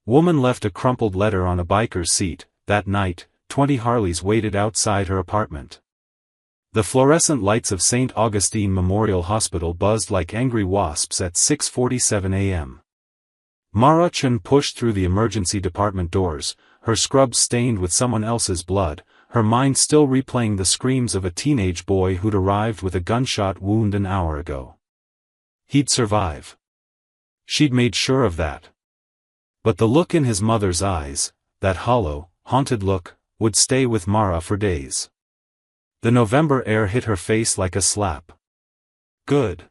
Woman left a crumpled letter on a biker's seat. That night, 20 Harleys waited outside her apartment. The fluorescent lights of St. Augustine Memorial Hospital buzzed like angry wasps at 6:47 a.m. Mara Chun pushed through the emergency department doors, her scrubs stained with someone else's blood, her mind still replaying the screams of a teenage boy who'd arrived with a gunshot wound an hour ago. He'd survive. She'd made sure of that. But the look in his mother's eyes, that hollow, haunted look, would stay with Mara for days. The November air hit her face like a slap. Good.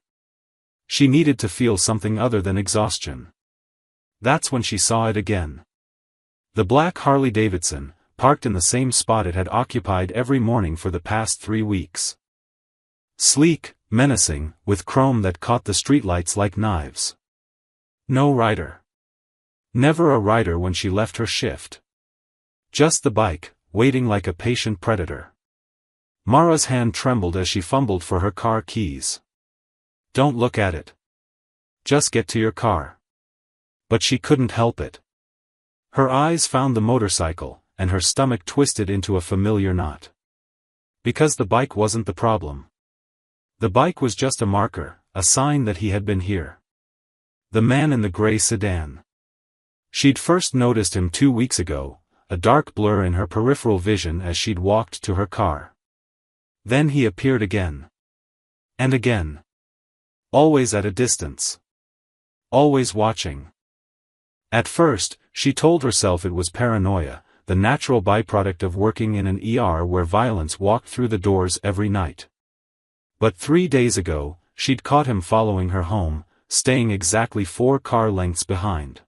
She needed to feel something other than exhaustion. That's when she saw it again. The black Harley-Davidson, parked in the same spot it had occupied every morning for the past 3 weeks. Sleek, menacing, with chrome that caught the streetlights like knives. No rider. Never a rider when she left her shift. Just the bike, waiting like a patient predator. Mara's hand trembled as she fumbled for her car keys. Don't look at it. Just get to your car. But she couldn't help it. Her eyes found the motorcycle, and her stomach twisted into a familiar knot. Because the bike wasn't the problem. The bike was just a marker, a sign that he had been here. The man in the gray sedan. She'd first noticed him 2 weeks ago, a dark blur in her peripheral vision as she'd walked to her car. Then he appeared again. And again. Always at a distance. Always watching. At first, she told herself it was paranoia, the natural byproduct of working in an ER where violence walked through the doors every night. But 3 days ago, she'd caught him following her home, staying exactly 4 car lengths behind.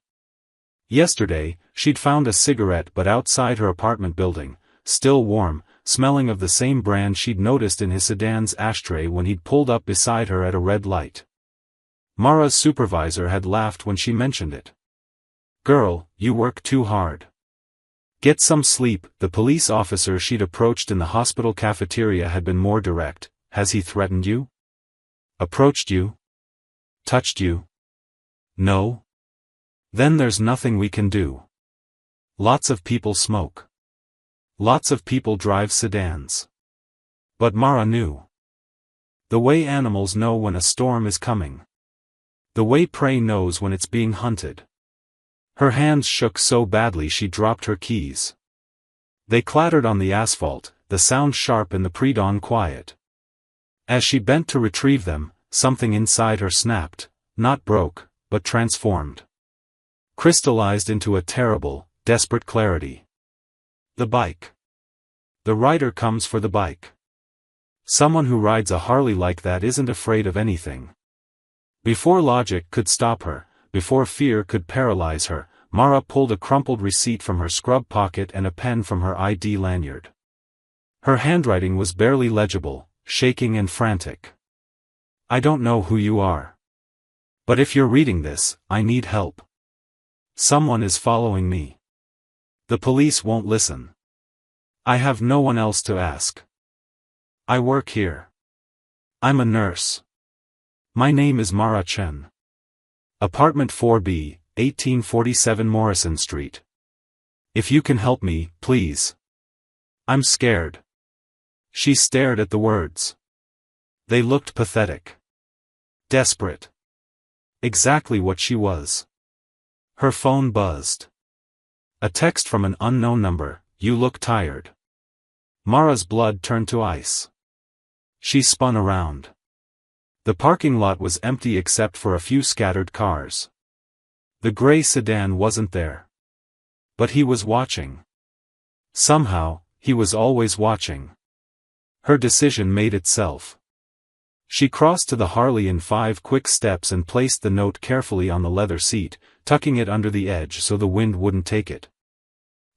Yesterday, she'd found a cigarette butt outside her apartment building, still warm, smelling of the same brand she'd noticed in his sedan's ashtray when he'd pulled up beside her at a red light. Mara's supervisor had laughed when she mentioned it. "Girl, you work too hard. Get some sleep." The police officer she'd approached in the hospital cafeteria had been more direct. "Has he threatened you? Approached you? Touched you?" "No." "Then there's nothing we can do. Lots of people smoke. Lots of people drive sedans." But Mara knew. The way animals know when a storm is coming. The way prey knows when it's being hunted. Her hands shook so badly she dropped her keys. They clattered on the asphalt, the sound sharp in the pre-dawn quiet. As she bent to retrieve them, something inside her snapped, not broke, but transformed. Crystallized into a terrible, desperate clarity. The bike. The rider comes for the bike. Someone who rides a Harley like that isn't afraid of anything. Before logic could stop her, before fear could paralyze her, Mara pulled a crumpled receipt from her scrub pocket and a pen from her ID lanyard. Her handwriting was barely legible, shaking and frantic. "I don't know who you are. But if you're reading this, I need help. Someone is following me. The police won't listen. I have no one else to ask. I work here. I'm a nurse. My name is Mara Chen. Apartment 4B, 1847 Morrison Street. If you can help me, please. I'm scared." She stared at the words. They looked pathetic. Desperate. Exactly what she was. Her phone buzzed. A text from an unknown number. "You look tired." Mara's blood turned to ice. She spun around. The parking lot was empty except for a few scattered cars. The gray sedan wasn't there. But he was watching. Somehow, he was always watching. Her decision made itself. She crossed to the Harley in 5 quick steps and placed the note carefully on the leather seat, tucking it under the edge so the wind wouldn't take it.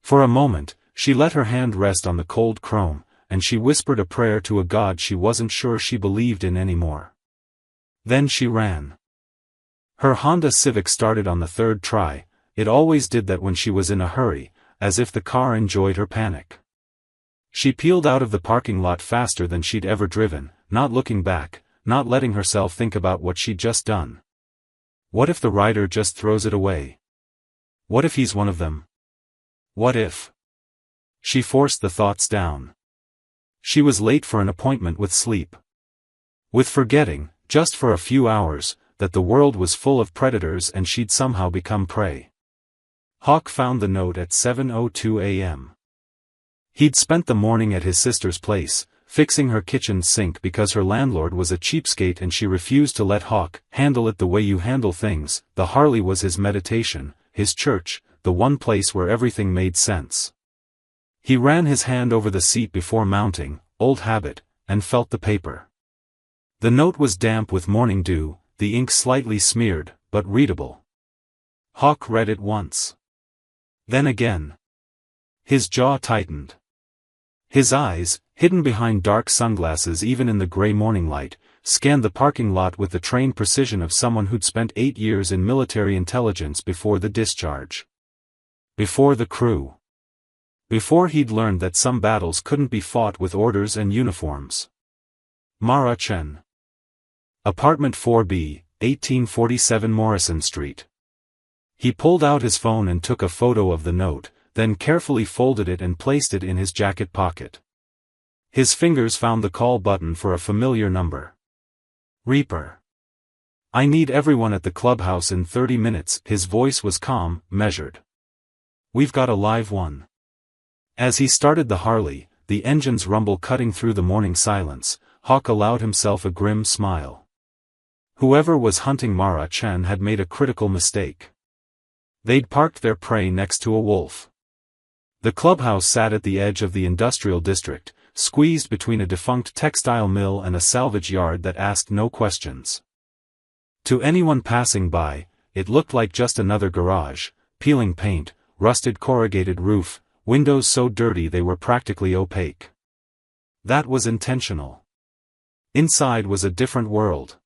For a moment, she let her hand rest on the cold chrome, and she whispered a prayer to a God she wasn't sure she believed in anymore. Then she ran. Her Honda Civic started on the 3rd try. It always did that when she was in a hurry, as if the car enjoyed her panic. She peeled out of the parking lot faster than she'd ever driven, not looking back, not letting herself think about what she'd just done. What if the rider just throws it away? What if he's one of them? What if? She forced the thoughts down. She was late for an appointment with sleep. With forgetting, just for a few hours, that the world was full of predators and she'd somehow become prey. Hawk found the note at 7:02 a.m. He'd spent the morning at his sister's place, fixing her kitchen sink because her landlord was a cheapskate and she refused to let Hawk handle it the way you handle things. The Harley was his meditation, his church, the one place where everything made sense. He ran his hand over the seat before mounting, old habit, and felt the paper. The note was damp with morning dew, the ink slightly smeared, but readable. Hawk read it once. Then again. His jaw tightened. His eyes, hidden behind dark sunglasses even in the gray morning light, scanned the parking lot with the trained precision of someone who'd spent 8 years in military intelligence before the discharge. Before the crew. Before he'd learned that some battles couldn't be fought with orders and uniforms. Mara Chen. Apartment 4B, 1847 Morrison Street. He pulled out his phone and took a photo of the note, then carefully folded it and placed it in his jacket pocket. His fingers found the call button for a familiar number. Reaper. I need everyone at the clubhouse in 30 minutes. His voice was calm, measured. We've got a live one. As he started the Harley, the engine's rumble cutting through the morning silence, Hawk allowed himself a grim smile. Whoever was hunting Mara Chen had made a critical mistake. They'd parked their prey next to a wolf. The clubhouse sat at the edge of the industrial district, squeezed between a defunct textile mill and a salvage yard that asked no questions. To anyone passing by, it looked like just another garage, peeling paint, rusted corrugated roof, windows so dirty they were practically opaque. That was intentional. Inside was a different world.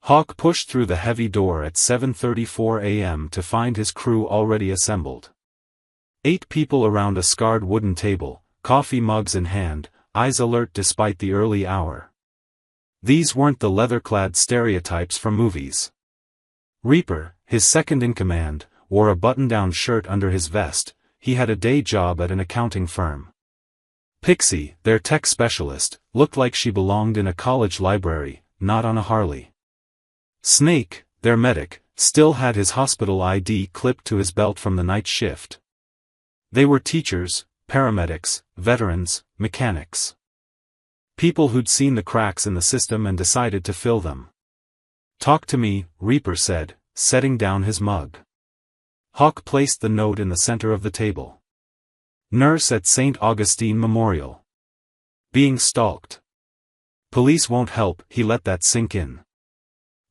Hawk pushed through the heavy door at 7:34 a.m. to find his crew already assembled. 8 people around a scarred wooden table, coffee mugs in hand, eyes alert despite the early hour. These weren't the leather-clad stereotypes from movies. Reaper, his second-in-command, wore a button-down shirt under his vest. He had a day job at an accounting firm. Pixie, their tech specialist, looked like she belonged in a college library, not on a Harley. Snake, their medic, still had his hospital ID clipped to his belt from the night shift. They were teachers, paramedics, veterans, mechanics. People who'd seen the cracks in the system and decided to fill them. Talk to me, Reaper said, setting down his mug. Hawk placed the note in the center of the table. Nurse at St. Augustine Memorial. Being stalked. Police won't help. He let that sink in.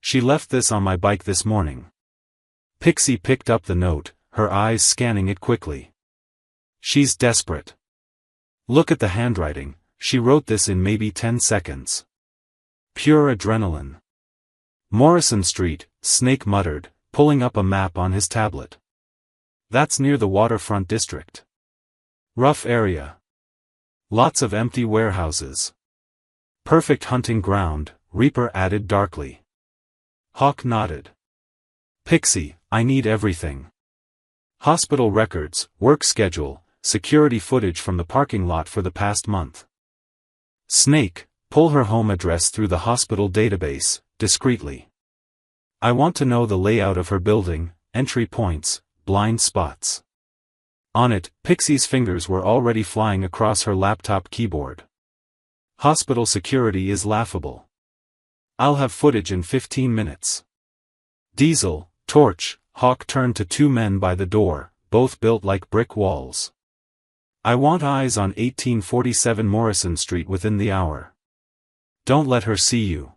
She left this on my bike this morning. Pixie picked up the note, her eyes scanning it quickly. She's desperate. Look at the handwriting, she wrote this in maybe 10 seconds. Pure adrenaline. Morrison Street, Snake muttered, pulling up a map on his tablet. That's near the waterfront district. Rough area. Lots of empty warehouses. Perfect hunting ground, Reaper added darkly. Hawk nodded. Pixie, I need everything. Hospital records, work schedule, security footage from the parking lot for the past month. Snake, pull her home address through the hospital database, discreetly. I want to know the layout of her building, entry points, blind spots. On it, Pixie's fingers were already flying across her laptop keyboard. Hospital security is laughable. I'll have footage in 15 minutes. Diesel, torch, Hawk turned to 2 men by the door, both built like brick walls. I want eyes on 1847 Morrison Street within the hour. Don't let her see you.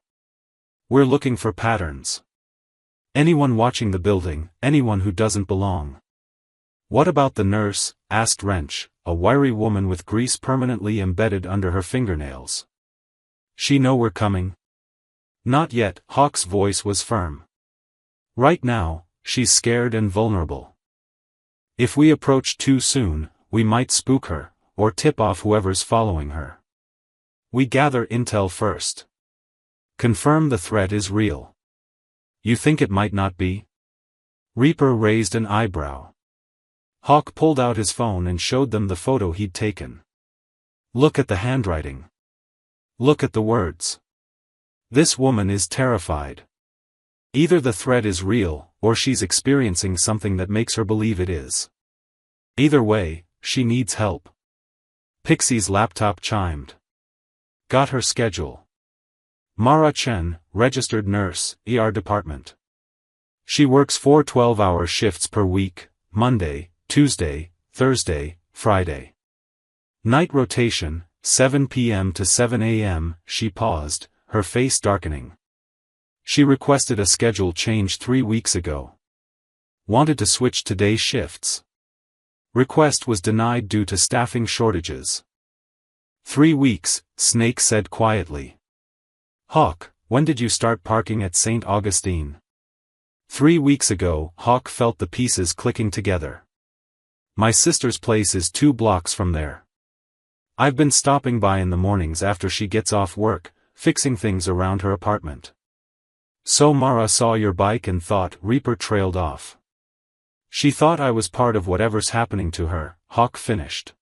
We're looking for patterns. Anyone watching the building, anyone who doesn't belong. What about the nurse? Asked Wrench, a wiry woman with grease permanently embedded under her fingernails. She know we're coming? Not yet, Hawk's voice was firm. Right now, she's scared and vulnerable. If we approach too soon, we might spook her, or tip off whoever's following her. We gather intel first. Confirm the threat is real. You think it might not be? Reaper raised an eyebrow. Hawk pulled out his phone and showed them the photo he'd taken. Look at the handwriting. Look at the words. This woman is terrified. Either the threat is real, or she's experiencing something that makes her believe it is. Either way, she needs help. Pixie's laptop chimed. Got her schedule. Mara Chen, registered nurse, ER department. She works 4 12-hour shifts per week, Monday, Tuesday, Thursday, Friday. Night rotation, 7 p.m. to 7 a.m., she paused, her face darkening. She requested a schedule change 3 weeks ago. Wanted to switch to day shifts. Request was denied due to staffing shortages. 3 weeks, Snake said quietly. Hawk, when did you start parking at St. Augustine? 3 weeks ago, Hawk felt the pieces clicking together. My sister's place is 2 blocks from there. I've been stopping by in the mornings after she gets off work, fixing things around her apartment. So Mara saw your bike and thought Reaper trailed off. She thought I was part of whatever's happening to her, Hawk finished.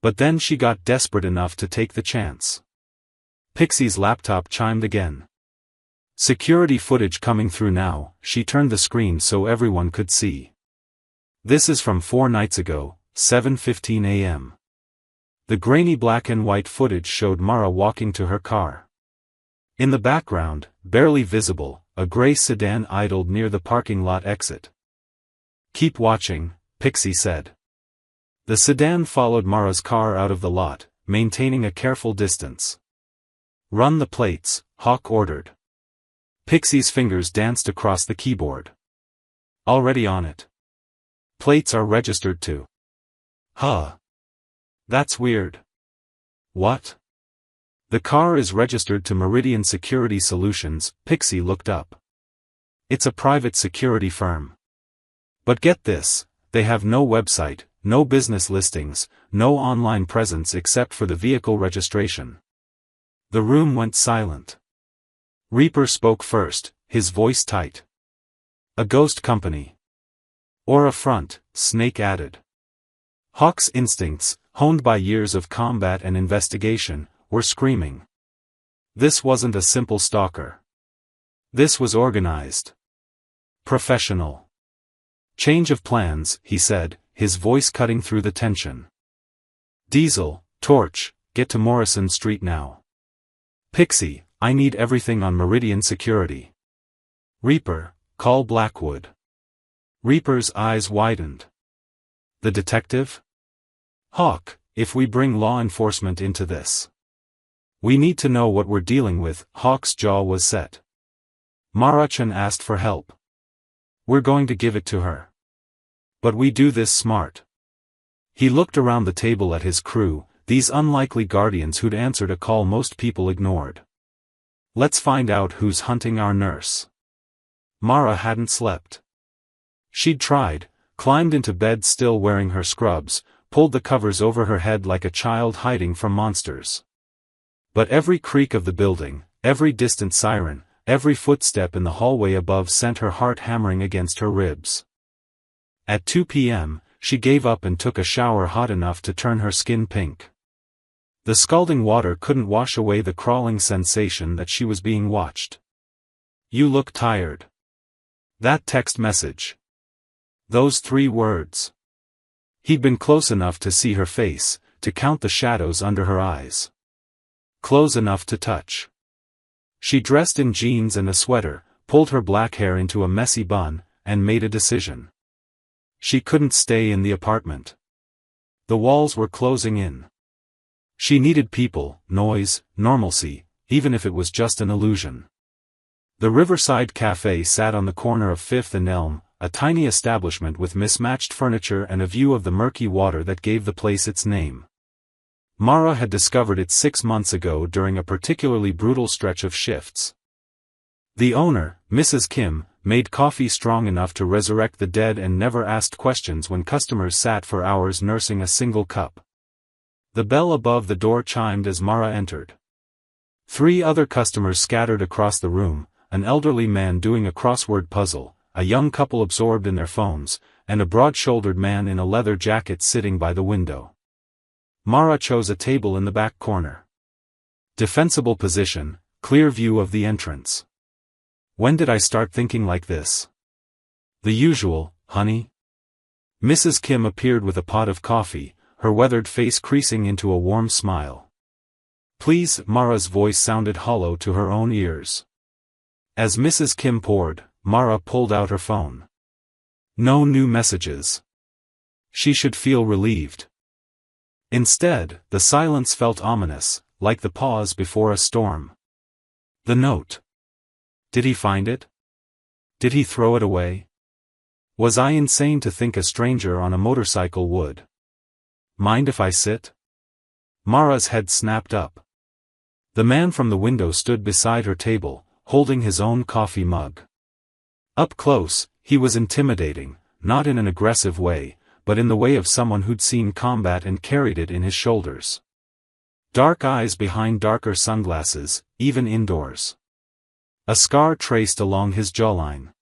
But then she got desperate enough to take the chance. Pixie's laptop chimed again. Security footage coming through now, she turned the screen so everyone could see. This is from 4 nights ago, 7:15 a.m. The grainy black and white footage showed Mara walking to her car. In the background, barely visible, a gray sedan idled near the parking lot exit. Keep watching, Pixie said. The sedan followed Mara's car out of the lot, maintaining a careful distance. Run the plates, Hawk ordered. Pixie's fingers danced across the keyboard. Already on it. Plates are registered to. Huh. That's weird. What? The car is registered to Meridian Security Solutions, Pixie looked up. It's a private security firm. But get this, they have no website, no business listings, no online presence except for the vehicle registration. The room went silent. Reaper spoke first, his voice tight. A ghost company. Or a front, Snake added. Hawk's instincts, honed by years of combat and investigation, were screaming. This wasn't a simple stalker. This was organized. Professional. Change of plans, he said, his voice cutting through the tension. Diesel, Torch, get to Morrison Street now. Pixie, I need everything on Meridian Security. Reaper, call Blackwood. Reaper's eyes widened. The detective? Hawk, if we bring law enforcement into this. We need to know what we're dealing with, Hawk's jaw was set. Mara Chen asked for help. We're going to give it to her. But we do this smart. He looked around the table at his crew, these unlikely guardians who'd answered a call most people ignored. Let's find out who's hunting our nurse. Mara hadn't slept. She'd tried, climbed into bed still wearing her scrubs, pulled the covers over her head like a child hiding from monsters. But every creak of the building, every distant siren, every footstep in the hallway above sent her heart hammering against her ribs. At 2 p.m., she gave up and took a shower hot enough to turn her skin pink. The scalding water couldn't wash away the crawling sensation that she was being watched. You look tired. That text message. Those 3 words. He'd been close enough to see her face, to count the shadows under her eyes. Close enough to touch. She dressed in jeans and a sweater, pulled her black hair into a messy bun, and made a decision. She couldn't stay in the apartment. The walls were closing in. She needed people, noise, normalcy, even if it was just an illusion. The Riverside Cafe sat on the corner of 5th and Elm, a tiny establishment with mismatched furniture and a view of the murky water that gave the place its name. Mara had discovered it 6 months ago during a particularly brutal stretch of shifts. The owner, Mrs. Kim, made coffee strong enough to resurrect the dead and never asked questions when customers sat for hours nursing a single cup. The bell above the door chimed as Mara entered. 3 other customers scattered across the room, an elderly man doing a crossword puzzle, a young couple absorbed in their phones, and a broad-shouldered man in a leather jacket sitting by the window. Mara chose a table in the back corner. Defensible position, clear view of the entrance. When did I start thinking like this? The usual, honey. Mrs. Kim appeared with a pot of coffee, her weathered face creasing into a warm smile. Please, Mara's voice sounded hollow to her own ears. As Mrs. Kim poured, Mara pulled out her phone. No new messages. She should feel relieved. Instead, the silence felt ominous, like the pause before a storm. The note. Did he find it? Did he throw it away? Was I insane to think a stranger on a motorcycle would? Mind if I sit? Mara's head snapped up. The man from the window stood beside her table, holding his own coffee mug. Up close, he was intimidating, not in an aggressive way, but in the way of someone who'd seen combat and carried it in his shoulders. Dark eyes behind darker sunglasses, even indoors. A scar traced along his jawline.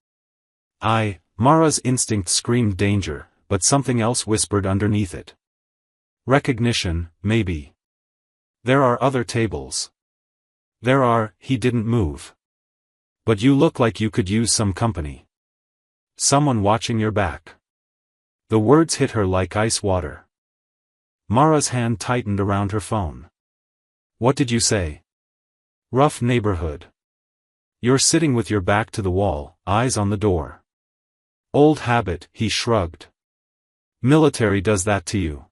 Mara's instinct screamed danger, but something else whispered underneath it. Recognition, maybe. There are other tables. He didn't move. But you look like you could use some company. Someone watching your back. The words hit her like ice water. Mara's hand tightened around her phone. What did you say? Rough neighborhood. You're sitting with your back to the wall, eyes on the door. Old habit, he shrugged. Military does that to you.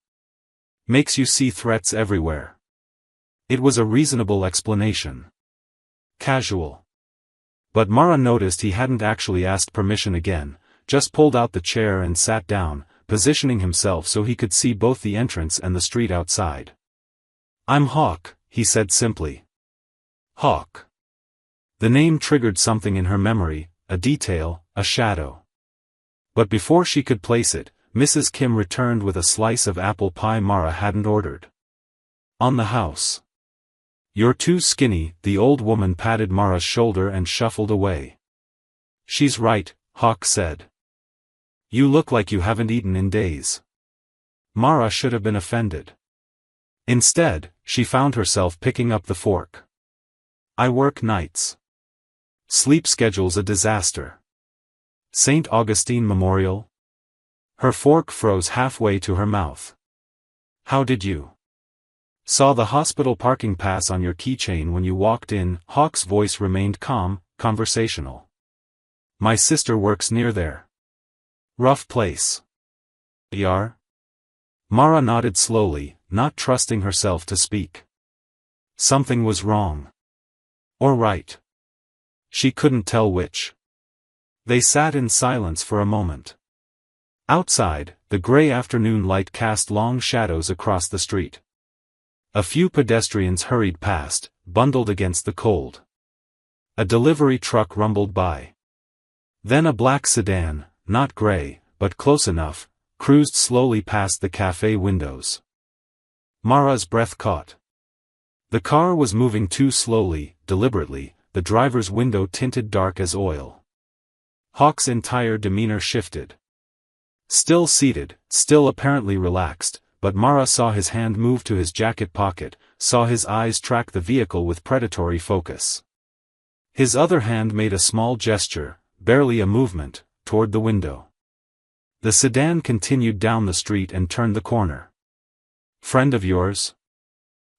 Makes you see threats everywhere. It was a reasonable explanation. Casual. But Mara noticed he hadn't actually asked permission again, just pulled out the chair and sat down, positioning himself so he could see both the entrance and the street outside. I'm Hawk, he said simply. Hawk. The name triggered something in her memory, a detail, a shadow. But before she could place it, Mrs. Kim returned with a slice of apple pie Mara hadn't ordered. On the house. You're too skinny, the old woman patted Mara's shoulder and shuffled away. She's right, Hawk said. You look like you haven't eaten in days. Mara should have been offended. Instead, she found herself picking up the fork. I work nights. Sleep schedule's a disaster. St. Augustine Memorial? Her fork froze halfway to her mouth. How did you? Saw the hospital parking pass on your keychain when you walked in. Hawk's voice remained calm, conversational. My sister works near there. Rough place. Yar? Mara nodded slowly, not trusting herself to speak. Something was wrong. Or right. She couldn't tell which. They sat in silence for a moment. Outside, the gray afternoon light cast long shadows across the street. A few pedestrians hurried past, bundled against the cold. A delivery truck rumbled by. Then a black sedan, not gray, but close enough, cruised slowly past the cafe windows. Mara's breath caught. The car was moving too slowly, deliberately, the driver's window tinted dark as oil. Hawk's entire demeanor shifted. Still seated, still apparently relaxed, but Mara saw his hand move to his jacket pocket, saw his eyes track the vehicle with predatory focus. His other hand made a small gesture, barely a movement, toward the window. The sedan continued down the street and turned the corner. Friend of yours?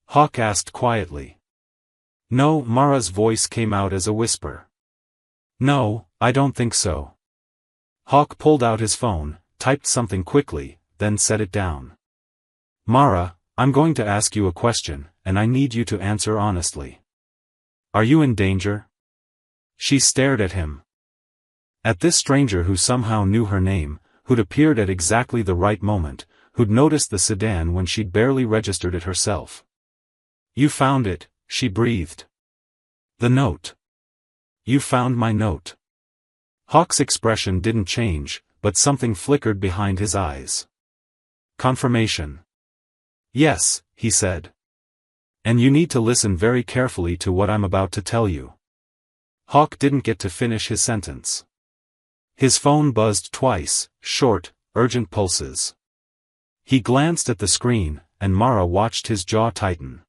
Hawk asked quietly. No, Mara's voice came out as a whisper. No, I don't think so. Hawk pulled out his phone, typed something quickly, then set it down. Mara, I'm going to ask you a question, and I need you to answer honestly. Are you in danger? She stared at him. At this stranger who somehow knew her name, who'd appeared at exactly the right moment, who'd noticed the sedan when she'd barely registered it herself. You found it, she breathed. The note. You found my note. Hawk's expression didn't change, but something flickered behind his eyes. Confirmation. Yes, he said. And you need to listen very carefully to what I'm about to tell you. Hawk didn't get to finish his sentence. His phone buzzed twice, short, urgent pulses. He glanced at the screen, and Mara watched his jaw tighten.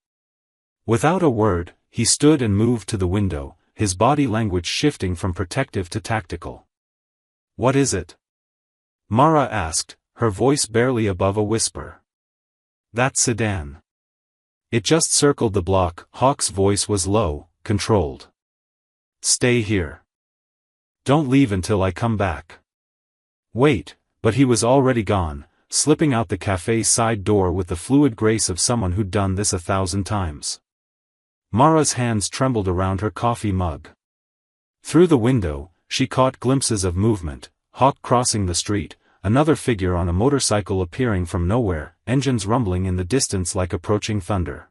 Without a word, he stood and moved to the window, his body language shifting from protective to tactical. "What is it?" Mara asked, her voice barely above a whisper. "That sedan. It just circled the block." Hawk's voice was low, controlled. "Stay here. Don't leave until I come back." Wait, but he was already gone, slipping out the cafe's side door with the fluid grace of someone who'd done this 1,000 times. Mara's hands trembled around her coffee mug. Through the window, she caught glimpses of movement, Hawk crossing the street, another figure on a motorcycle appearing from nowhere, engines rumbling in the distance like approaching thunder.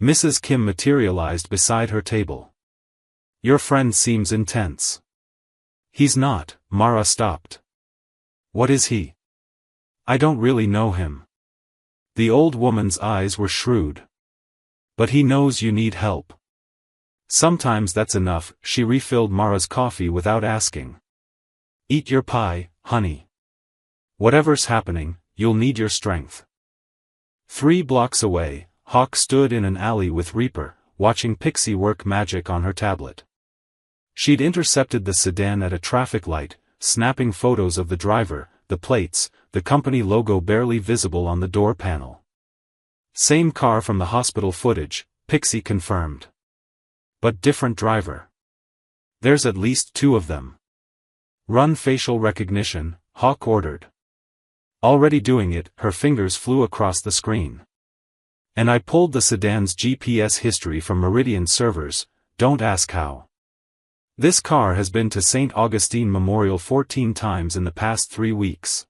Mrs. Kim materialized beside her table. "Your friend seems intense." "He's not." Mara stopped. "What is he?" "I don't really know him." The old woman's eyes were shrewd. "But he knows you need help." "Sometimes that's enough." She refilled Mara's coffee without asking. "Eat your pie, honey. Whatever's happening, you'll need your strength." 3 blocks away, Hawk stood in an alley with Reaper, watching Pixie work magic on her tablet. She'd intercepted the sedan at a traffic light, snapping photos of the driver, the plates, the company logo barely visible on the door panel. "Same car from the hospital footage," Pixie confirmed. "But different driver. There's at least 2 of them." "Run facial recognition," Hawk ordered. Already doing it, her fingers flew across the screen. "And I pulled the sedan's GPS history from Meridian servers, don't ask how. This car has been to St. Augustine Memorial 14 times in the past 3 weeks.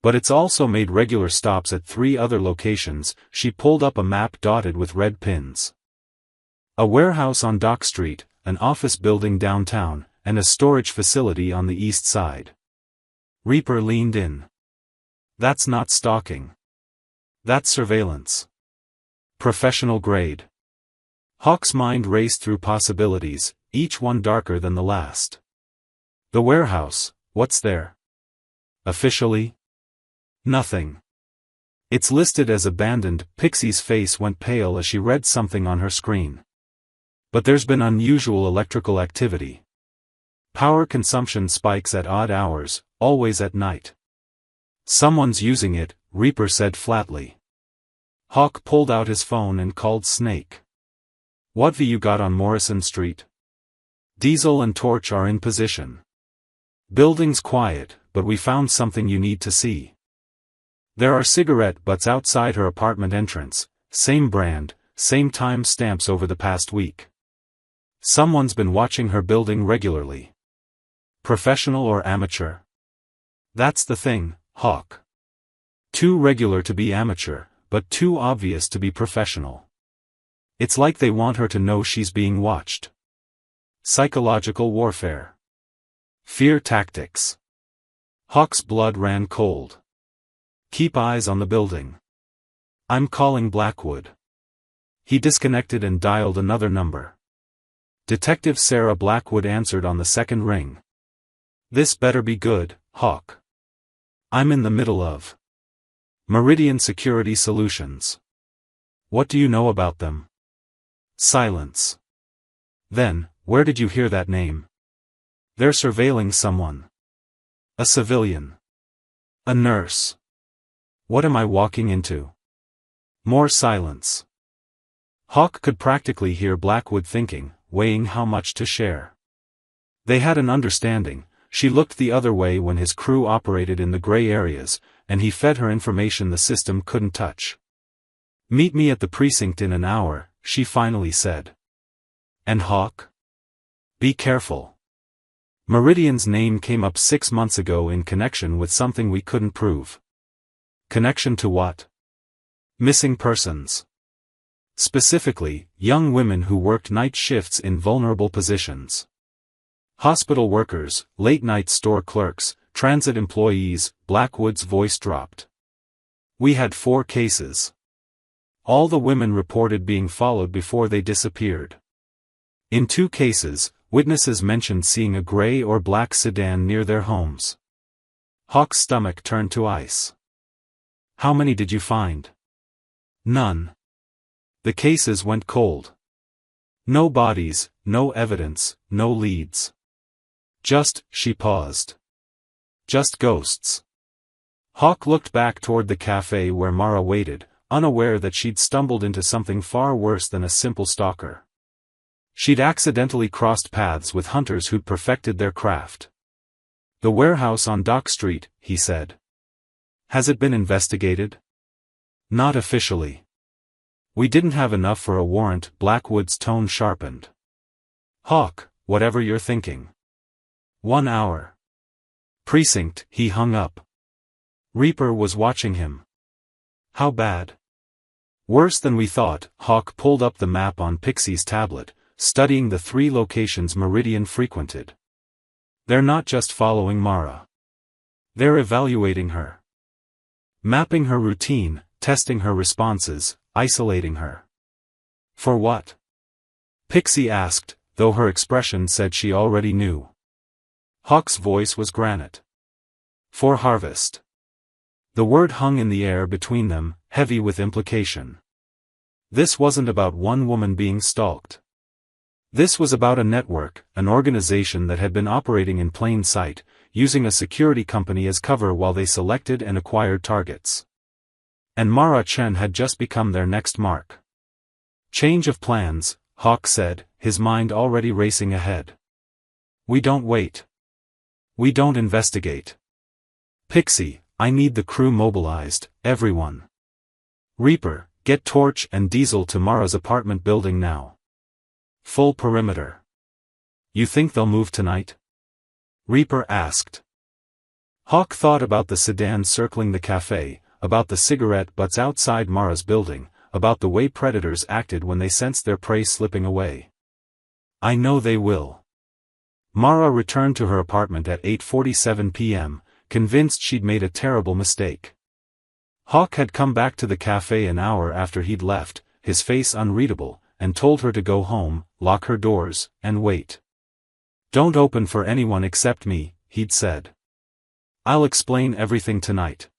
But it's also made regular stops at 3 other locations." She pulled up a map dotted with red pins. A warehouse on Dock Street, an office building downtown, and a storage facility on the east side. Reaper leaned in. "That's not stalking. That's surveillance. Professional grade." Hawk's mind raced through possibilities, each one darker than the last. "The warehouse, what's there?" "Officially? Nothing. It's listed as abandoned." Pixie's face went pale as she read something on her screen. "But there's been unusual electrical activity. Power consumption spikes at odd hours, always at night." "Someone's using it," Reaper said flatly. Hawk pulled out his phone and called Snake. "What view you got on Morrison Street?" "Diesel and Torch are in position. Building's quiet, but we found something you need to see. There are cigarette butts outside her apartment entrance, same brand, same time stamps over the past week. Someone's been watching her building regularly." "Professional or amateur?" "That's the thing, Hawk. Too regular to be amateur, but too obvious to be professional. It's like they want her to know she's being watched. Psychological warfare. Fear tactics." Hawk's blood ran cold. "Keep eyes on the building. I'm calling Blackwood." He disconnected and dialed another number. Detective Sarah Blackwood answered on the second ring. "This better be good, Hawk. I'm in the middle of Meridian Security Solutions." "What do you know about them?" Silence. "Then, where did you hear that name?" "They're surveilling someone." "A civilian?" "A nurse." "What am I walking into?" More silence. Hawk could practically hear Blackwood thinking, weighing how much to share. They had an understanding. She looked the other way when his crew operated in the gray areas, and he fed her information the system couldn't touch. "Meet me at the precinct in an hour," she finally said. "And Hawk? Be careful. Meridian's name came up 6 months ago in connection with something we couldn't prove." "Connection to what?" "Missing persons. Specifically, young women who worked night shifts in vulnerable positions. Hospital workers, late-night store clerks, transit employees." Blackwood's voice dropped. "We had 4 cases. All the women reported being followed before they disappeared. In 2 cases, witnesses mentioned seeing a gray or black sedan near their homes. Hawk's stomach turned to ice. How many did you find? None. The cases went cold. No bodies, no evidence, no leads. She paused. Just ghosts. Hawk looked back toward the cafe where Mara waited, unaware that she'd stumbled into something far worse than a simple stalker. She'd accidentally crossed paths with hunters who'd perfected their craft. The warehouse on Dock Street, he said. Has it been investigated? Not officially. We didn't have enough for a warrant. Blackwood's tone sharpened. Hawk, whatever you're thinking. 1 hour. Precinct. He hung up. Reaper was watching him. How bad? Worse than we thought. Hawk pulled up the map on Pixie's tablet, studying the 3 locations Meridian frequented. They're not just following Mara. They're evaluating her. Mapping her routine, testing her responses, isolating her. For what? Pixie asked, though her expression said she already knew. Hawk's voice was granite. For harvest. The word hung in the air between them, heavy with implication. This wasn't about one woman being stalked. This was about a network, an organization that had been operating in plain sight, using a security company as cover while they selected and acquired targets. And Mara Chen had just become their next mark. Change of plans, Hawk said, his mind already racing ahead. We don't wait. We don't investigate. Pixie, I need the crew mobilized, everyone. Reaper, get Torch and Diesel to Mara's apartment building now. Full perimeter. You think they'll move tonight? Reaper asked. Hawk thought about the sedan circling the cafe, about the cigarette butts outside Mara's building, about the way predators acted when they sensed their prey slipping away. I know they will. Mara returned to her apartment at 8:47 p.m., convinced she'd made a terrible mistake. Hawk had come back to the cafe an hour after he'd left, his face unreadable, and told her to go home, lock her doors, and wait. Don't open for anyone except me, he'd said. I'll explain everything tonight.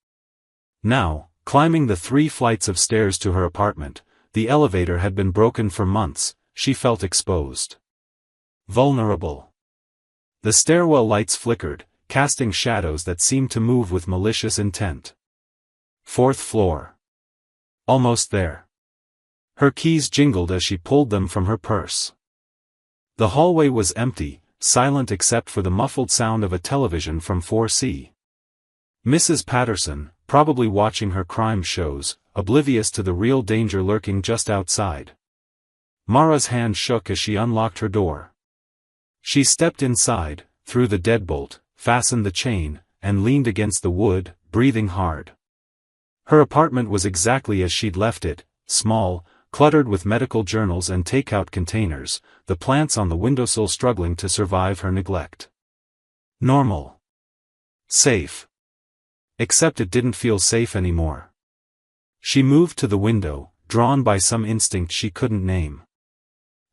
Now, climbing the 3 flights of stairs to her apartment, the elevator had been broken for months, she felt exposed. Vulnerable. The stairwell lights flickered, casting shadows that seemed to move with malicious intent. 4th floor. Almost there. Her keys jingled as she pulled them from her purse. The hallway was empty, silent except for the muffled sound of a television from 4C. Mrs. Patterson, probably watching her crime shows, oblivious to the real danger lurking just outside. Mara's hand shook as she unlocked her door. She stepped inside, threw the deadbolt, fastened the chain, and leaned against the wood, breathing hard. Her apartment was exactly as she'd left it, small, cluttered with medical journals and takeout containers, the plants on the windowsill struggling to survive her neglect. Normal. Safe. Except it didn't feel safe anymore. She moved to the window, drawn by some instinct she couldn't name.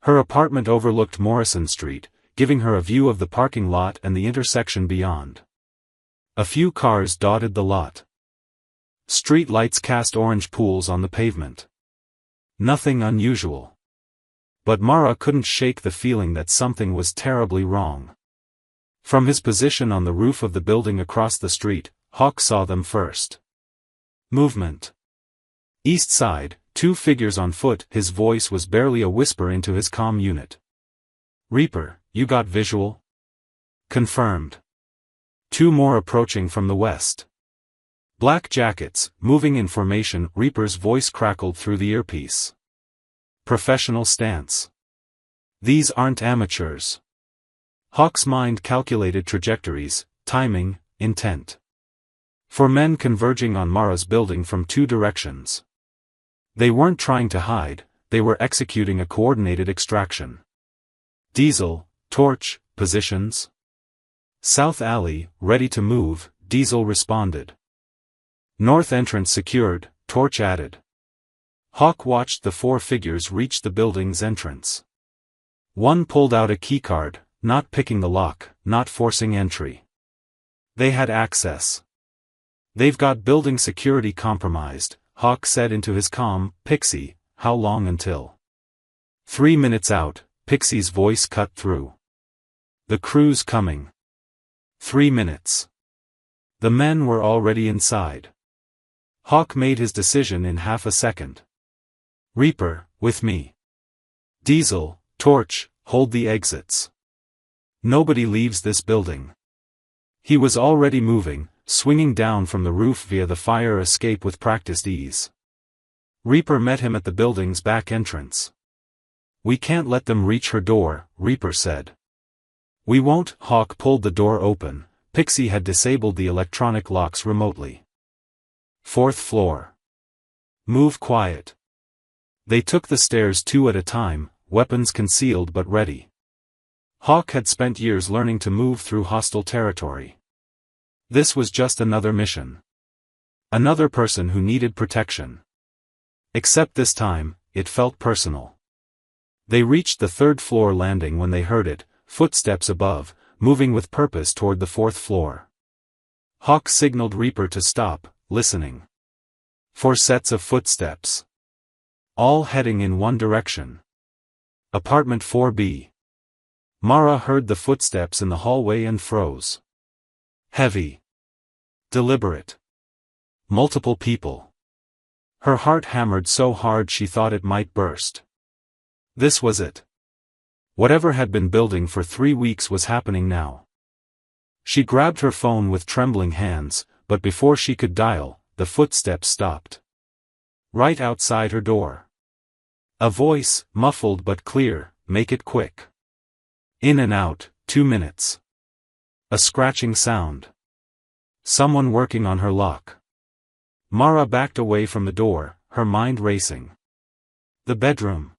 Her apartment overlooked Morrison Street, giving her a view of the parking lot and the intersection beyond. A few cars dotted the lot. Street lights cast orange pools on the pavement. Nothing unusual. But Mara couldn't shake the feeling that something was terribly wrong. From his position on the roof of the building across the street, Hawk saw them first. Movement. East side, 2 figures on foot. His voice was barely a whisper into his comm unit. Reaper, you got visual? Confirmed. 2 more approaching from the west. Black jackets, moving in formation. Reaper's voice crackled through the earpiece. Professional stance. These aren't amateurs. Hawk's mind calculated trajectories, timing, intent. 4 men converging on Mara's building from 2 directions. They weren't trying to hide, they were executing a coordinated extraction. Diesel, Torch, positions? South alley, ready to move, Diesel responded. North entrance secured, Torch added. Hawk watched the 4 figures reach the building's entrance. One pulled out a keycard, not picking the lock, not forcing entry. They had access. They've got building security compromised, Hawk said into his comm. Pixie, how long until? 3 minutes out, Pixie's voice cut through. The crew's coming. 3 minutes. The men were already inside. Hawk made his decision in half a second. Reaper, with me. Diesel, Torch, hold the exits. Nobody leaves this building. He was already moving, swinging down from the roof via the fire escape with practiced ease. Reaper met him at the building's back entrance. We can't let them reach her door, Reaper said. We won't. Hawk pulled the door open. Pixie had disabled the electronic locks remotely. 4th floor. Move quiet. They took the stairs 2 at a time, weapons concealed but ready. Hawk had spent years learning to move through hostile territory. This was just another mission. Another person who needed protection. Except this time, it felt personal. They reached the 3rd floor landing when they heard it, footsteps above, moving with purpose toward the 4th floor. Hawk signaled Reaper to stop, listening. 4 sets of footsteps. All heading in one direction. Apartment 4B. Mara heard the footsteps in the hallway and froze. Heavy. Deliberate. Multiple people. Her heart hammered so hard she thought it might burst. This was it. Whatever had been building for 3 weeks was happening now. She grabbed her phone with trembling hands, but before she could dial, the footsteps stopped. Right outside her door. A voice, muffled but clear, make it quick. In and out, 2 minutes. A scratching sound. Someone working on her lock. Mara backed away from the door, her mind racing. The bedroom.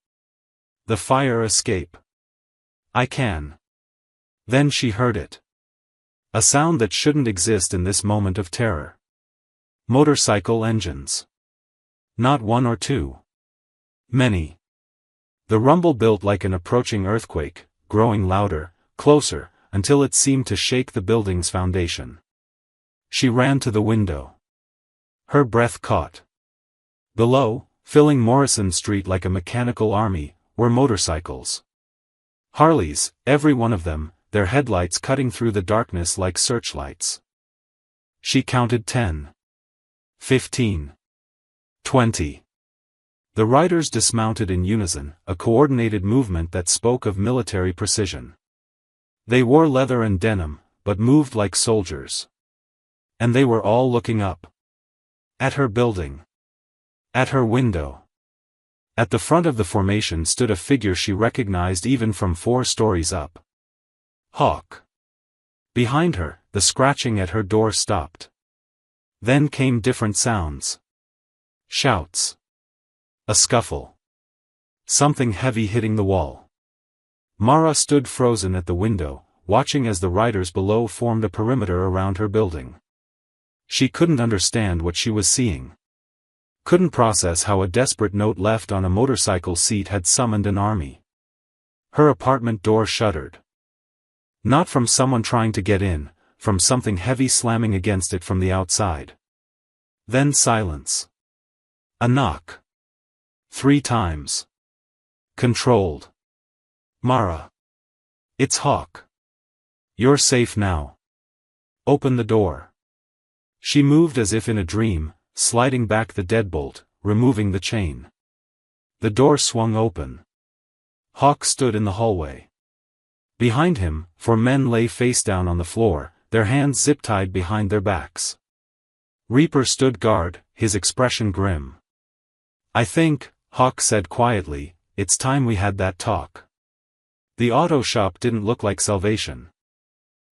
The fire escape. I can. Then she heard it. A sound that shouldn't exist in this moment of terror. Motorcycle engines. Not 1 or 2. Many. The rumble built like an approaching earthquake, growing louder, closer, until it seemed to shake the building's foundation. She ran to the window. Her breath caught. Below, filling Morrison Street like a mechanical army, were motorcycles. Harleys, every one of them, their headlights cutting through the darkness like searchlights. She counted 10. 15. 20. The riders dismounted in unison, a coordinated movement that spoke of military precision. They wore leather and denim, but moved like soldiers. And they were all looking up. At her building. At her window. At the front of the formation stood a figure she recognized even from 4 stories up. Hawk. Behind her, the scratching at her door stopped. Then came different sounds. Shouts. A scuffle. Something heavy hitting the wall. Mara stood frozen at the window, watching as the riders below formed a perimeter around her building. She couldn't understand what she was seeing. Couldn't process how a desperate note left on a motorcycle seat had summoned an army. Her apartment door shuddered. Not from someone trying to get in, from something heavy slamming against it from the outside. Then silence. A knock. 3 times. Controlled. Mara. It's Hawk. You're safe now. Open the door. She moved as if in a dream, sliding back the deadbolt, removing the chain. The door swung open. Hawk stood in the hallway. Behind him, 4 men lay face down on the floor, their hands zip-tied behind their backs. Reaper stood guard, his expression grim. I think, Hawk said quietly, it's time we had that talk. The auto shop didn't look like salvation.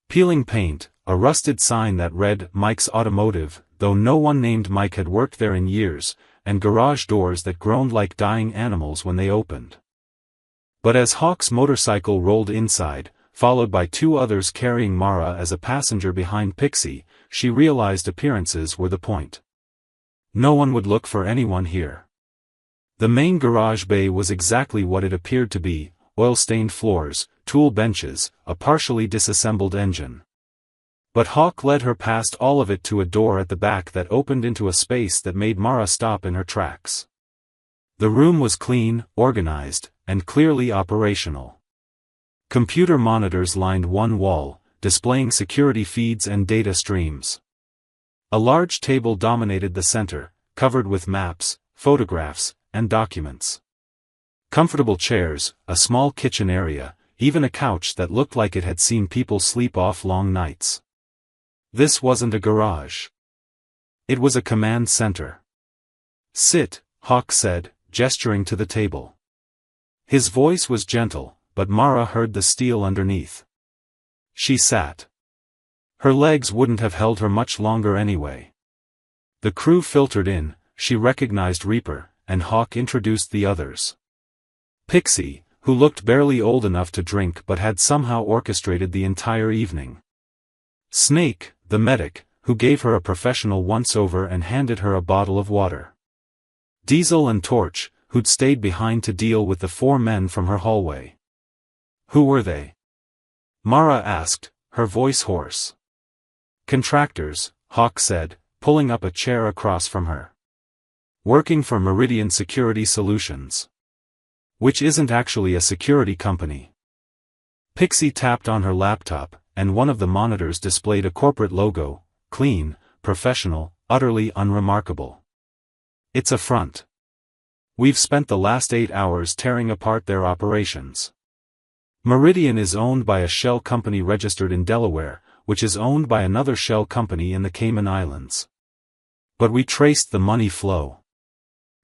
Peeling paint, a rusted sign that read Mike's Automotive, though no one named Mike had worked there in years, and garage doors that groaned like dying animals when they opened. But as Hawk's motorcycle rolled inside, followed by 2 others carrying Mara as a passenger behind Pixie, she realized appearances were the point. No one would look for anyone here. The main garage bay was exactly what it appeared to be, oil-stained floors, tool benches, a partially disassembled engine. But Hawk led her past all of it to a door at the back that opened into a space that made Mara stop in her tracks. The room was clean, organized, and clearly operational. Computer monitors lined one wall, displaying security feeds and data streams. A large table dominated the center, covered with maps, photographs, and documents. Comfortable chairs, a small kitchen area, even a couch that looked like it had seen people sleep off long nights. This wasn't a garage. It was a command center. "Sit," Hawk said, gesturing to the table. His voice was gentle, but Mara heard the steel underneath. She sat. Her legs wouldn't have held her much longer anyway. The crew filtered in, she recognized Reaper, and Hawk introduced the others. Pixie, who looked barely old enough to drink but had somehow orchestrated the entire evening. Snake, the medic, who gave her a professional once-over and handed her a bottle of water. Diesel and Torch, who'd stayed behind to deal with the 4 men from her hallway. Who were they? Mara asked, her voice hoarse. Contractors, Hawk said, pulling up a chair across from her. Working for Meridian Security Solutions. Which isn't actually a security company. Pixie tapped on her laptop, and one of the monitors displayed a corporate logo, clean, professional, utterly unremarkable. It's a front. We've spent the last 8 hours tearing apart their operations. Meridian is owned by a shell company registered in Delaware, which is owned by another shell company in the Cayman Islands. But we traced the money flow.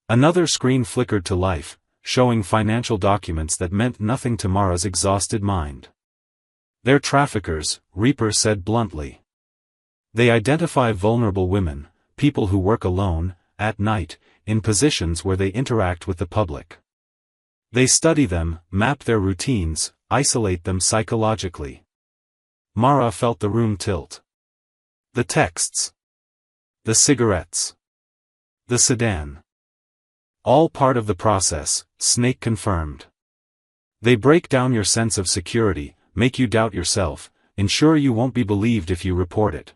Another screen flickered to life, showing financial documents that meant nothing to Mara's exhausted mind. They're traffickers, Reaper said bluntly. They identify vulnerable women, people who work alone, at night, in positions where they interact with the public. They study them, map their routines, isolate them psychologically. Mara felt the room tilt. The texts. The cigarettes. The sedan. All part of the process, Snake confirmed. They break down your sense of security, make you doubt yourself, ensure you won't be believed if you report it.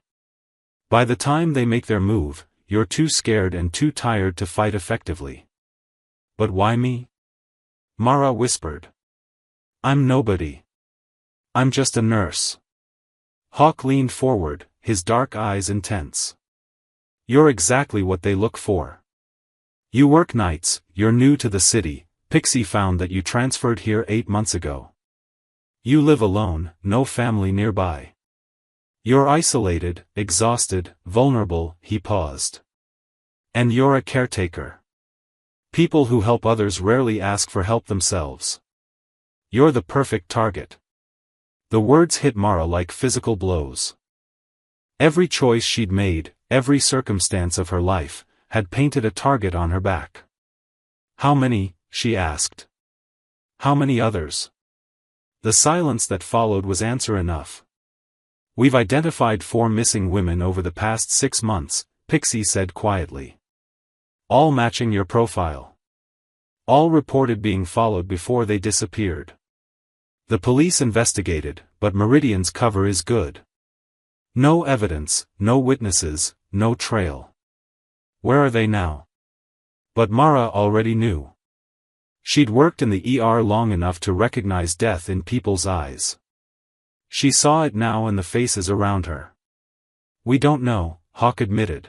By the time they make their move, you're too scared and too tired to fight effectively. But why me? Mara whispered. I'm nobody. I'm just a nurse. Hawk leaned forward, his dark eyes intense. You're exactly what they look for. You work nights, you're new to the city, Pixie found that you transferred here 8 months ago. You live alone, no family nearby. You're isolated, exhausted, vulnerable, he paused. And you're a caretaker. People who help others rarely ask for help themselves. You're the perfect target. The words hit Mara like physical blows. Every choice she'd made, every circumstance of her life, had painted a target on her back. How many, she asked. How many others? The silence that followed was answer enough. We've identified 4 missing women over the past 6 months, Pixie said quietly. All matching your profile. All reported being followed before they disappeared. The police investigated, but Meridian's cover is good. No evidence, no witnesses, no trail. Where are they now? But Mara already knew. She'd worked in the ER long enough to recognize death in people's eyes. She saw it now in the faces around her. We don't know, Hawk admitted.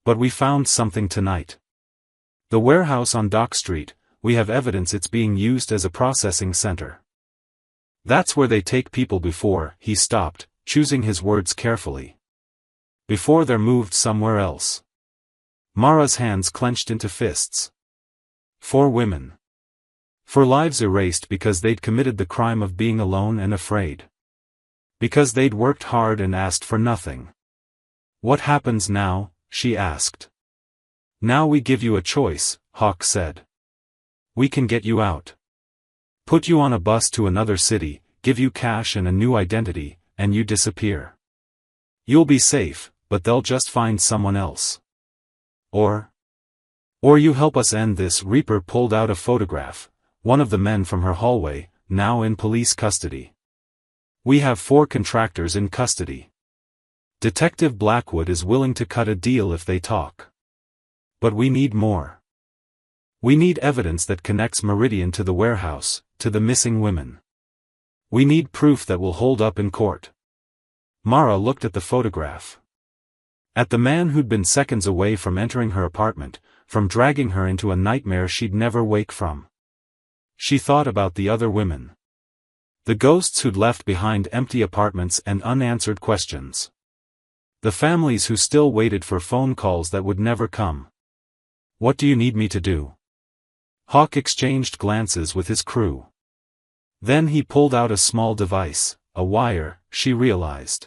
But we found something tonight. The warehouse on Dock Street, we have evidence it's being used as a processing center. That's where they take people before, he stopped, choosing his words carefully. Before they're moved somewhere else. Mara's hands clenched into fists. 4 women. 4 lives erased because they'd committed the crime of being alone and afraid. Because they'd worked hard and asked for nothing. What happens now? She asked. Now we give you a choice, Hawk said. We can get you out. Put you on a bus to another city, give you cash and a new identity, and you disappear. You'll be safe, but they'll just find someone else. Or you help us end this. Reaper pulled out a photograph, one of the men from her hallway, now in police custody. We have 4 contractors in custody. Detective Blackwood is willing to cut a deal if they talk. But we need more. We need evidence that connects Meridian to the warehouse, to the missing women. We need proof that will hold up in court. Mara looked at the photograph. At the man who'd been seconds away from entering her apartment, from dragging her into a nightmare she'd never wake from. She thought about the other women. The ghosts who'd left behind empty apartments and unanswered questions. The families who still waited for phone calls that would never come. What do you need me to do? Hawk exchanged glances with his crew. Then he pulled out a small device, a wire, she realized.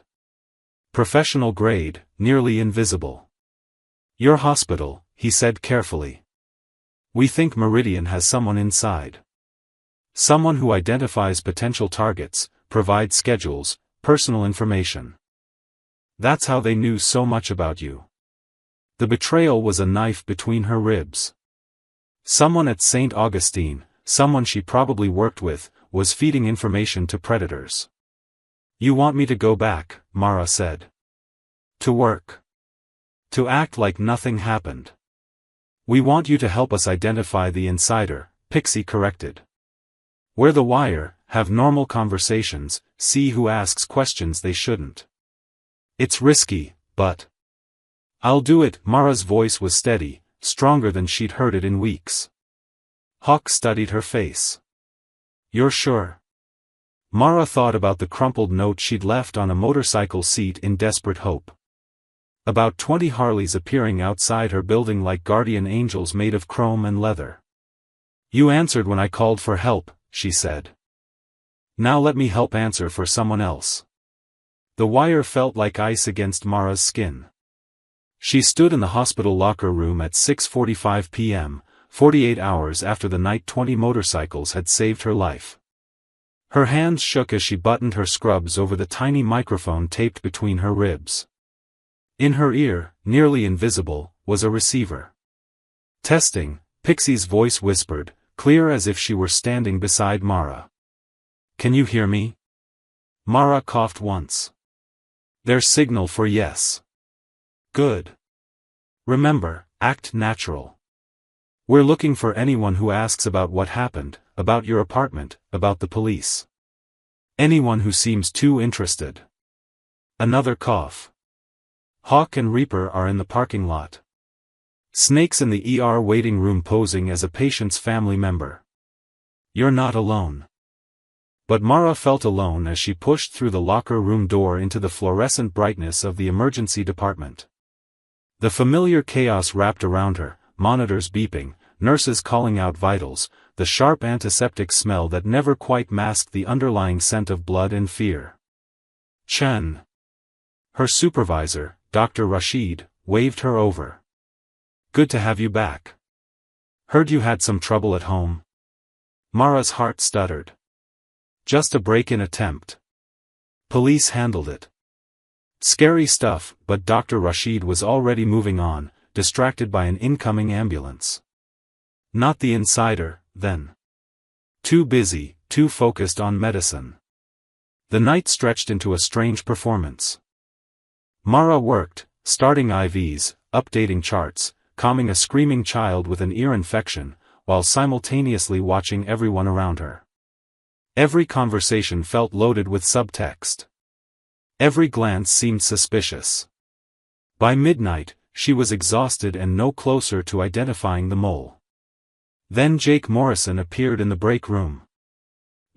Professional grade, nearly invisible. Your hospital, he said carefully. We think Meridian has someone inside. Someone who identifies potential targets, provides schedules, personal information. That's how they knew so much about you. The betrayal was a knife between her ribs. Someone at St. Augustine, someone she probably worked with, was feeding information to predators. You want me to go back, Mara said. To work. To act like nothing happened. We want you to help us identify the insider, Pixie corrected. Wear the wire, have normal conversations, see who asks questions they shouldn't. It's risky, but I'll do it. Mara's voice was steady, stronger than she'd heard it in weeks. Hawk studied her face. You're sure? Mara thought about the crumpled note she'd left on a motorcycle seat in desperate hope. About 20 Harleys appearing outside her building like guardian angels made of chrome and leather. You answered when I called for help, she said. Now let me help answer for someone else. The wire felt like ice against Mara's skin. She stood in the hospital locker room at 6:45 p.m., 48 hours after the night 20 motorcycles had saved her life. Her hands shook as she buttoned her scrubs over the tiny microphone taped between her ribs. In her ear, nearly invisible, was a receiver. Testing, Pixie's voice whispered, clear as if she were standing beside Mara. Can you hear me? Mara coughed once. Their signal for yes. Good. Remember, act natural. We're looking for anyone who asks about what happened, about your apartment, about the police. Anyone who seems too interested. Another cough. Hawk and Reaper are in the parking lot. Snake's in the ER waiting room posing as a patient's family member. You're not alone. But Mara felt alone as she pushed through the locker room door into the fluorescent brightness of the emergency department. The familiar chaos wrapped around her, monitors beeping, nurses calling out vitals, the sharp antiseptic smell that never quite masked the underlying scent of blood and fear. Chen. Her supervisor, Dr. Rashid, waved her over. Good to have you back. Heard you had some trouble at home. Mara's heart stuttered. Just a break-in attempt. Police handled it. Scary stuff, but Dr. Rashid was already moving on, distracted by an incoming ambulance. Not the insider, then. Too busy, too focused on medicine. The night stretched into a strange performance. Mara worked, starting IVs, updating charts, calming a screaming child with an ear infection, while simultaneously watching everyone around her. Every conversation felt loaded with subtext. Every glance seemed suspicious. By midnight, she was exhausted and no closer to identifying the mole. Then Jake Morrison appeared in the break room.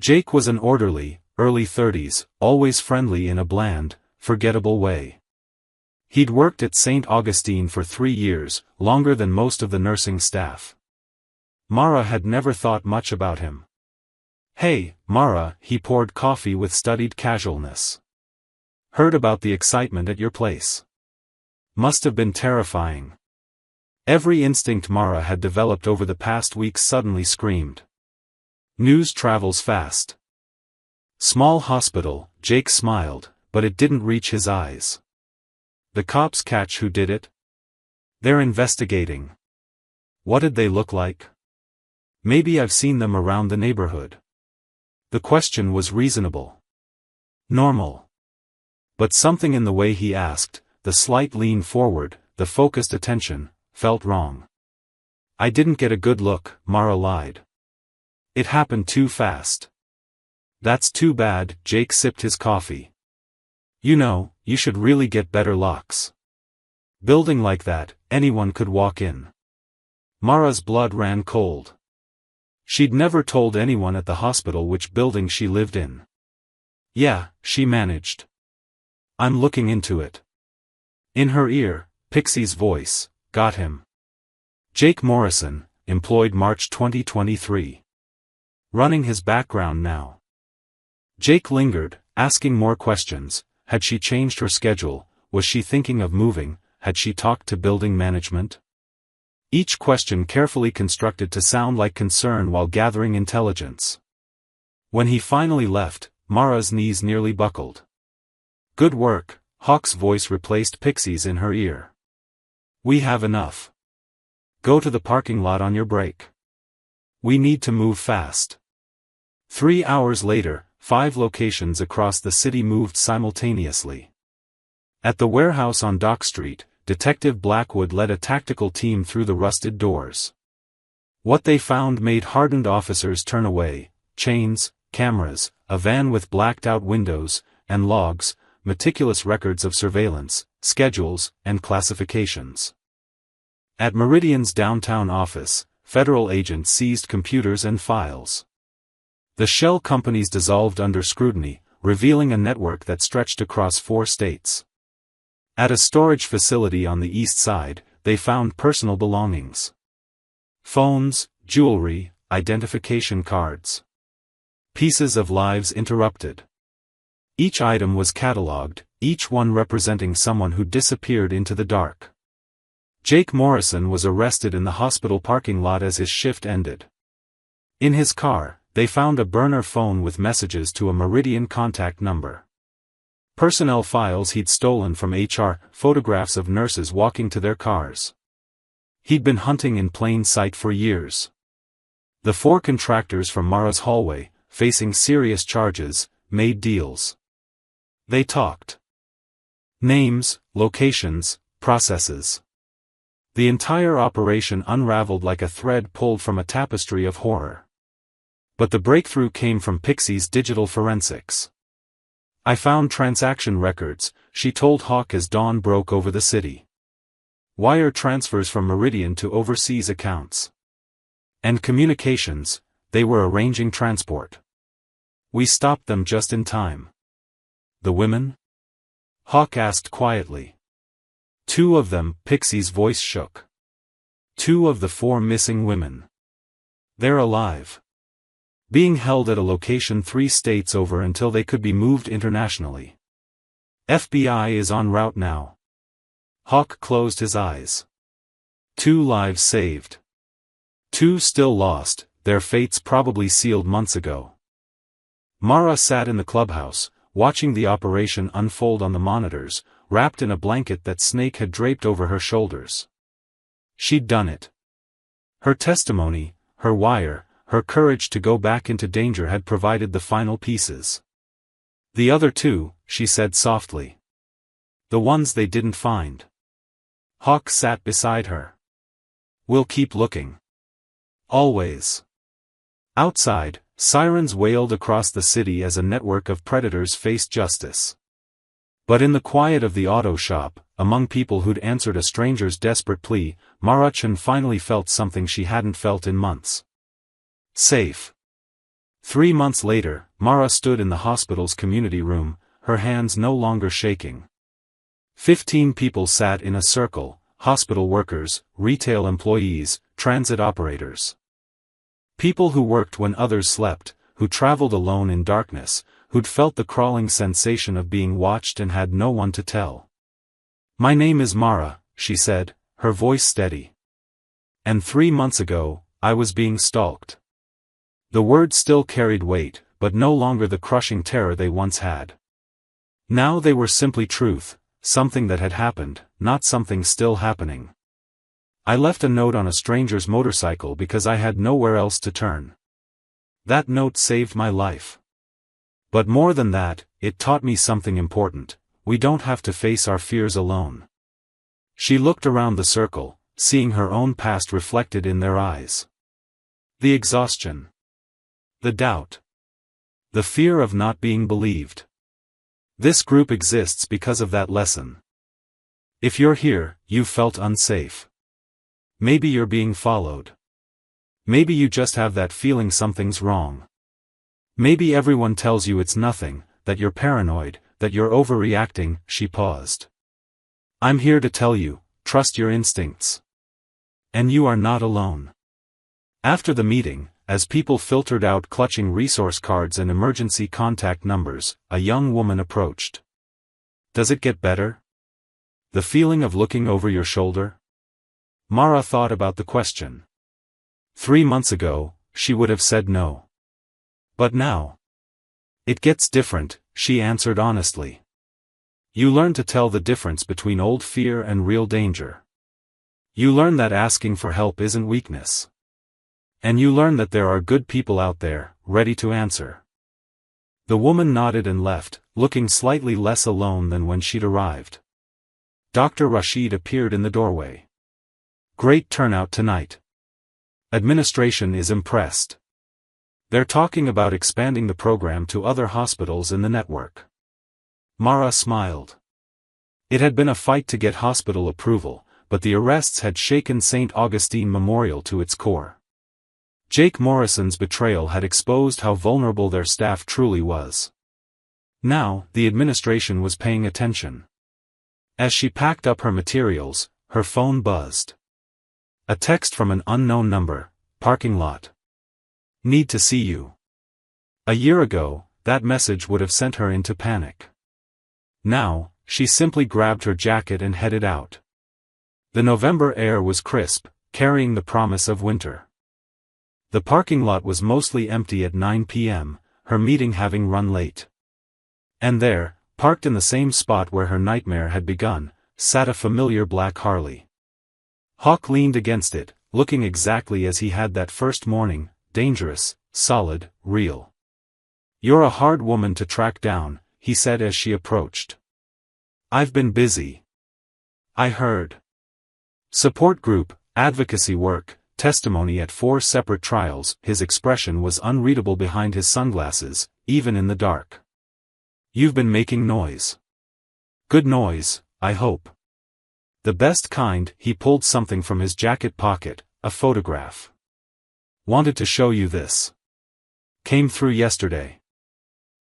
Jake was an orderly, early 30s, always friendly in a bland, forgettable way. He'd worked at St. Augustine for 3 years, longer than most of the nursing staff. Mara had never thought much about him. Hey, Mara, he poured coffee with studied casualness. Heard about the excitement at your place. Must have been terrifying. Every instinct Mara had developed over the past weeks suddenly screamed. News travels fast. Small hospital, Jake smiled, but it didn't reach his eyes. The cops catch who did it? They're investigating. What did they look like? Maybe I've seen them around the neighborhood. The question was reasonable. Normal. But something in the way he asked, the slight lean forward, the focused attention, felt wrong. "I didn't get a good look," Mara lied. "It happened too fast." "That's too bad," Jake sipped his coffee. "You know, you should really get better locks. Building like that, anyone could walk in." Mara's blood ran cold. She'd never told anyone at the hospital which building she lived in. "Yeah," she managed. "I'm looking into it." In her ear, Pixie's voice, "Got him. Jake Morrison, employed March 2023. Running his background now." Jake lingered, asking more questions. Had she changed her schedule? Was she thinking of moving? Had she talked to building management? Each question carefully constructed to sound like concern while gathering intelligence. When he finally left, Mara's knees nearly buckled. "Good work," Hawk's voice replaced Pixie's in her ear. "We have enough. Go to the parking lot on your break. We need to move fast." 3 hours later, 5 locations across the city moved simultaneously. At the warehouse on Dock Street, Detective Blackwood led a tactical team through the rusted doors. What they found made hardened officers turn away: chains, cameras, a van with blacked-out windows, and logs, meticulous records of surveillance, schedules, and classifications. At Meridian's downtown office, federal agents seized computers and files. The shell companies dissolved under scrutiny, revealing a network that stretched across 4 states. At a storage facility on the east side, they found personal belongings. Phones, jewelry, identification cards. Pieces of lives interrupted. Each item was catalogued, each one representing someone who disappeared into the dark. Jake Morrison was arrested in the hospital parking lot as his shift ended. In his car, they found a burner phone with messages to a Meridian contact number. Personnel files he'd stolen from HR, photographs of nurses walking to their cars. He'd been hunting in plain sight for years. The 4 contractors from Mara's hallway, facing serious charges, made deals. They talked. Names, locations, processes. The entire operation unraveled like a thread pulled from a tapestry of horror. But the breakthrough came from Pixie's digital forensics. "I found transaction records," she told Hawk as dawn broke over the city. "Wire transfers from Meridian to overseas accounts. And communications, they were arranging transport. We stopped them just in time." "The women?" Hawk asked quietly. "2 of them," Pixie's voice shook. 2 of the 4 missing women. They're alive. Being held at a location 3 states over until they could be moved internationally. FBI is en route now." Hawk closed his eyes. 2 lives saved. 2 still lost, their fates probably sealed months ago. Mara sat in the clubhouse, watching the operation unfold on the monitors, wrapped in a blanket that Snake had draped over her shoulders. She'd done it. Her testimony, her wire, her courage to go back into danger had provided the final pieces. "The other 2, she said softly. "The ones they didn't find." Hawk sat beside her. "We'll keep looking. Always." Outside, sirens wailed across the city as a network of predators faced justice. But in the quiet of the auto shop, among people who'd answered a stranger's desperate plea, Mara-chan finally felt something she hadn't felt in months. Safe. 3 months later, Mara stood in the hospital's community room, her hands no longer shaking. 15 people sat in a circle: hospital workers, retail employees, transit operators. People who worked when others slept, who traveled alone in darkness, who'd felt the crawling sensation of being watched and had no one to tell. "My name is Mara," she said, her voice steady. "And 3 months ago, I was being stalked." The words still carried weight, but no longer the crushing terror they once had. Now they were simply truth, something that had happened, not something still happening. "I left a note on a stranger's motorcycle because I had nowhere else to turn. That note saved my life. But more than that, it taught me something important. we don't have to face our fears alone. She looked around the circle, seeing her own past reflected in their eyes. The exhaustion. The doubt. The fear of not being believed. This group exists because of that lesson. If you're here, you've felt unsafe. Maybe you're being followed. Maybe you just have that feeling something's wrong. Maybe everyone tells you it's nothing, that you're paranoid, that you're overreacting. She paused. I'm here to tell you, trust your instincts. And you are not alone. After the meeting, as people filtered out clutching resource cards and emergency contact numbers, a young woman approached. Does it get better? The feeling of looking over your shoulder? Mara thought about the question. 3 months ago, she would have said no. But now? It gets different, she answered honestly. You learn to tell the difference between old fear and real danger. You learn that asking for help isn't weakness. And you learn that there are good people out there, ready to answer. The woman nodded and left, looking slightly less alone than when she'd arrived. Dr. Rashid appeared in the doorway. Great turnout tonight. Administration is impressed. They're talking about expanding the program to other hospitals in the network. Mara smiled. It had been a fight to get hospital approval, but the arrests had shaken St. Augustine Memorial to its core. Jake Morrison's betrayal had exposed how vulnerable their staff truly was. Now, the administration was paying attention. As she packed up her materials, her phone buzzed. A text from an unknown number, parking lot. Need to see you. A year ago, that message would have sent her into panic. Now, she simply grabbed her jacket and headed out. The November air was crisp, carrying the promise of winter. The parking lot was mostly empty at 9 p.m., her meeting having run late. And there, parked in the same spot where her nightmare had begun, sat a familiar black Harley. Hawk leaned against it, looking exactly as he had that first morning, dangerous, solid, real. You're a hard woman to track down, he said as she approached. I've been busy. I heard. Support group, advocacy work, testimony at 4 separate trials. His expression was unreadable behind his sunglasses, even in the dark. You've been making noise. Good noise, I hope. The best kind. He pulled something from his jacket pocket, a photograph. Wanted to show you this. Came through yesterday.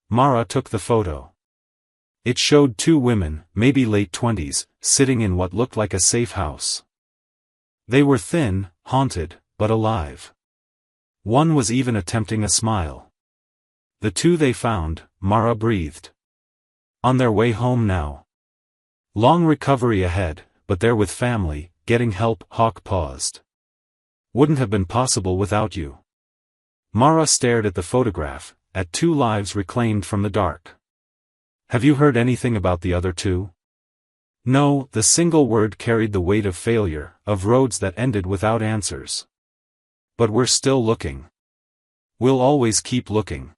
Mara took the photo. It showed 2 women, maybe late 20s, sitting in what looked like a safe house. They were thin, haunted, but alive. One was even attempting a smile. The 2 they found, Mara breathed. On their way home now. Long recovery ahead, but they're with family, getting help. Hawk paused. Wouldn't have been possible without you. Mara stared at the photograph, at 2 lives reclaimed from the dark. Have you heard anything about the other 2? No, the single word carried the weight of failure, of roads that ended without answers. But we're still looking. We'll always keep looking.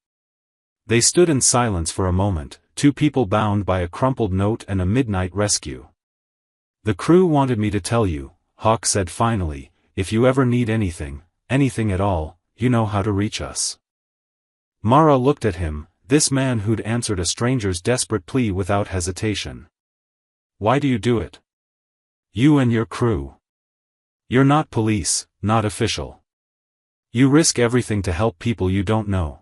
They stood in silence for a moment, 2 people bound by a crumpled note and a midnight rescue. The crew wanted me to tell you, Hawk said finally, if you ever need anything, anything at all, you know how to reach us. Mara looked at him, this man who'd answered a stranger's desperate plea without hesitation. Why do you do it? You and your crew. You're not police, not official. You risk everything to help people you don't know.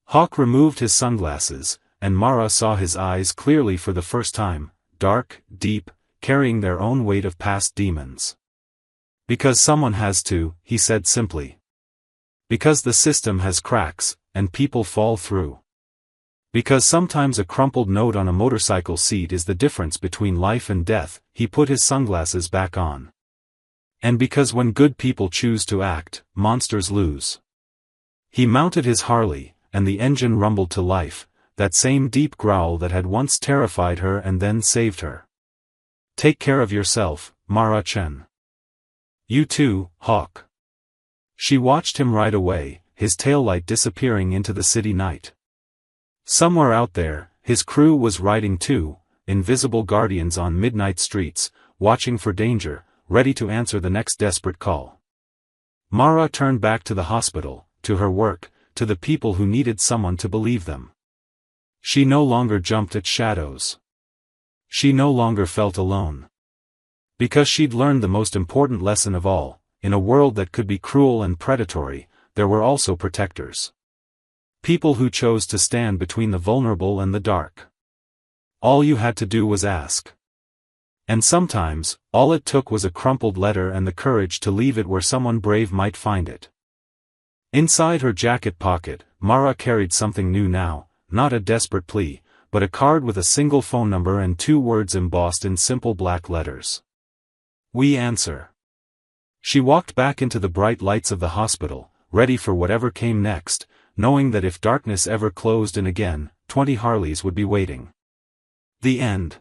Hawk removed his sunglasses, and Mara saw his eyes clearly for the first time, dark, deep, carrying their own weight of past demons. Because someone has to, he said simply. Because the system has cracks, and people fall through. Because sometimes a crumpled note on a motorcycle seat is the difference between life and death. He put his sunglasses back on. And because when good people choose to act, monsters lose. He mounted his Harley, and the engine rumbled to life, that same deep growl that had once terrified her and then saved her. Take care of yourself, Mara Chen. You too, Hawk. She watched him ride away, his taillight disappearing into the city night. Somewhere out there, his crew was riding too, invisible guardians on midnight streets, watching for danger, ready to answer the next desperate call. Mara turned back to the hospital, to her work, to the people who needed someone to believe them. She no longer jumped at shadows. She no longer felt alone. Because she'd learned the most important lesson of all, in a world that could be cruel and predatory, there were also protectors. People who chose to stand between the vulnerable and the dark. All you had to do was ask. And sometimes, all it took was a crumpled letter and the courage to leave it where someone brave might find it. Inside her jacket pocket, Mara carried something new now, not a desperate plea, but a card with a single phone number and 2 words embossed in simple black letters. "We answer." She walked back into the bright lights of the hospital, ready for whatever came next, knowing that if darkness ever closed in again, 20 Harleys would be waiting. The end.